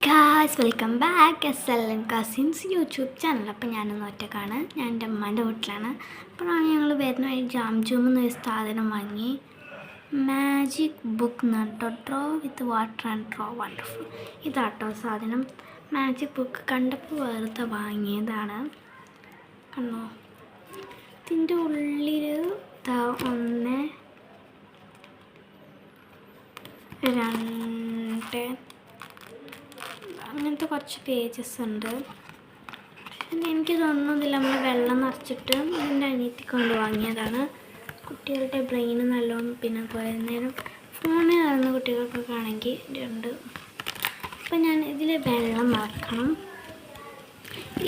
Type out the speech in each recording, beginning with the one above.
Guys welcome back SLN cousins YouTube channel. അപ്പോൾ ഞാനൊന്ന് ഒറ്റക്കാണ്, ഞാൻ എൻ്റെ അമ്മേൻ്റെ വീട്ടിലാണ്. അപ്പോഴാണ് ഞങ്ങൾ വരുന്ന വഴി ജാം എന്നൊരു സാധനം വാങ്ങി. മാജിക് ബുക്ക് എന്നിട്ടോ draw with water and draw wonderful. ഇതാട്ടോ സാധനം. മാജിക് ബുക്ക് കണ്ടപ്പോൾ വെറുതെ വാങ്ങിയതാണ്. കണ്ടോ, ഇതിൻ്റെ ഉള്ളിൽ 1 2 അങ്ങനത്തെ കുറച്ച് പേജസ് ഉണ്ട്. പിന്നെ എനിക്ക് തോന്നുന്നില്ല, നമ്മൾ വെള്ളം നിറച്ചിട്ട് എൻ്റെ അനിയത്തി കൊണ്ട് വാങ്ങിയതാണ്. കുട്ടികളുടെ ബ്രെയിന് നല്ലോണം, പിന്നെ കുറേ നേരം ഫോണിൽ നടന്ന കുട്ടികൾക്കൊക്കെ ആണെങ്കിൽ ഉണ്ട്. അപ്പം ഞാൻ ഇതിൽ വെള്ളം നിറക്കണം.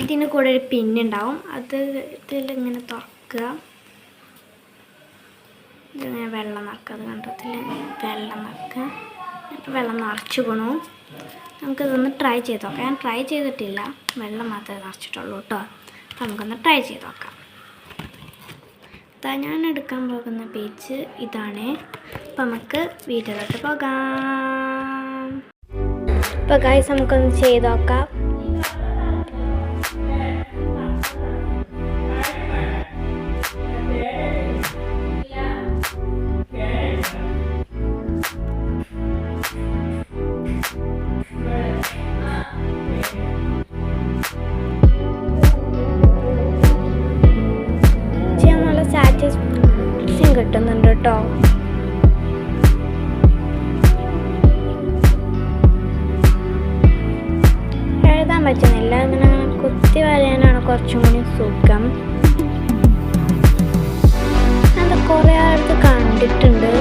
ഇതിന് കൂടെ ഒരു പിന്നുണ്ടാവും, അത് ഇതിലിങ്ങനെ തുറക്കുക. ഇതിങ്ങനെ വെള്ളം നിറക്കുക. അത് കണ്ടതിൽ വെള്ളം നിറക്കുക. ഇപ്പോൾ വെള്ളം നിറച്ചു പോണു. നമുക്കിതൊന്ന് ട്രൈ ചെയ്ത് നോക്കാം. ഞാൻ ട്രൈ ചെയ്തിട്ടില്ല, വെള്ളം മാത്രമേ നിറച്ചിട്ടുള്ളൂ കേട്ടോ. അപ്പോൾ നമുക്കൊന്ന് ട്രൈ ചെയ്ത് നോക്കാം. ഞാൻ എടുക്കാൻ പോകുന്ന പേജ് ഇതാണ്. അപ്പോൾ നമുക്ക് വീഡിയോയിലോട്ട് പോകാം. അപ്പോൾ ഗൈസ്, നമുക്കൊന്ന് ചെയ്ത് നോക്കാം. കിട്ടുന്നുണ്ട് കേട്ടോ. എഴുതാൻ പറ്റുന്നില്ല, അങ്ങനെ കുത്തി വരയാനാണ് കുറച്ചും കൂടി സുഖം. അത് കുറേ ആൾക്ക് കണ്ടിട്ടുണ്ട്.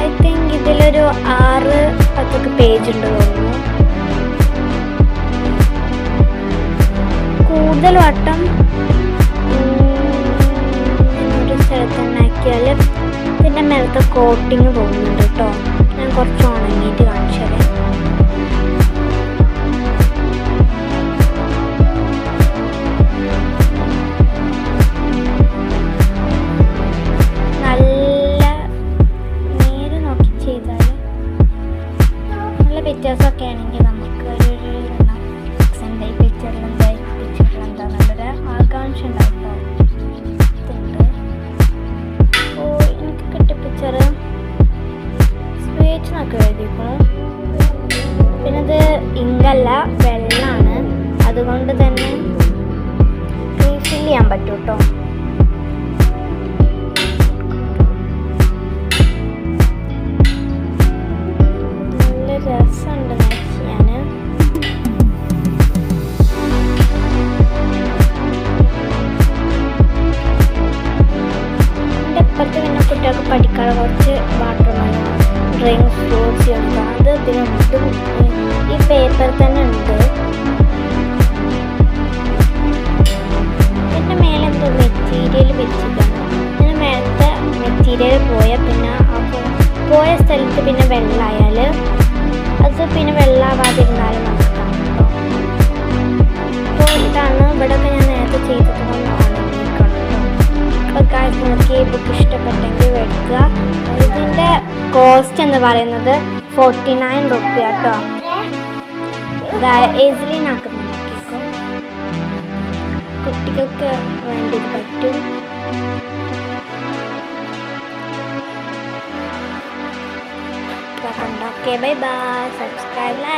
ഐ തിങ്ക് ഇതിലൊരു 6-10 പേജ് ഉണ്ട് തോന്നുന്നു. കൂടുതൽ വട്ടം ഒരു സ്ഥലത്ത് തന്നെ ആക്കിയാൽ ഇതിൻ്റെ മേലത്തെ കോട്ടിങ് പോകുന്നുണ്ട് കേട്ടോ. ഞാൻ കുറച്ച് ഉണങ്ങിയിട്ട് കാണിച്ചത്. നല്ല നേരെ നോക്കി ചെയ്താൽ നല്ല പിക്ചേഴ്സൊക്കെ ആണെങ്കിൽ നമുക്ക് ഒരു പിക്ചറിൽ ആകാംക്ഷ ഉണ്ടാവും. അപ്പോൾ എനിക്ക് കിട്ടിയ പിക്ചറ് സ്വേച്ച് എന്നൊക്കെ എഴുതിയിരിക്കുന്നു. പിന്നെ ഇത് ഇങ്കല്ല, വെള്ളമാണ്. അതുകൊണ്ട് തന്നെ റീഫിൽ ചെയ്യാൻ പറ്റും കേട്ടോ. നല്ല രസമുണ്ട് ചെയ്യാൻ. പിന്നെ കുട്ടികൾക്ക് പഠിക്കാതെ കുറച്ച് വാട്ടർ മെലൺ, ഡ്രിങ്ക്, ഫ്രൂട്ട്സ് എടുക്കാം. അത് ഇതിനുണ്ട്, ഈ പേപ്പർ തന്നെ ഉണ്ട്. പിന്നെ മേലെ എന്തോ മെറ്റീരിയൽ വെച്ചിട്ടാണ്. പിന്നെ മേലത്തെ മെറ്റീരിയൽ പോയാൽ പിന്നെ പോയ സ്ഥലത്ത് പിന്നെ വെള്ളമായാൽ അത് പിന്നെ വെള്ളമാവാതിരുന്നാലും നമുക്ക് കാണാം കേട്ടോ. അപ്പോൾ ഇതാണ് ഇവിടെയൊക്കെ ഞാൻ നേരത്തെ ചെയ്തിട്ടുള്ള നിങ്ങൾക്ക് ഈ ബുക്ക് ഇഷ്ടപ്പെട്ടെങ്കിൽ മേടിക്കുക. ഇതിൻ്റെ കോസ്റ്റ് എന്ന് പറയുന്നത് 49 റുപ്യ കേട്ടോ. ഈസിലി നാക്കുന്ന നോക്കിക്കോ, കുട്ടികൾക്ക് വേണ്ടി പറ്റും. Okay, bye bye. Subscribe, like.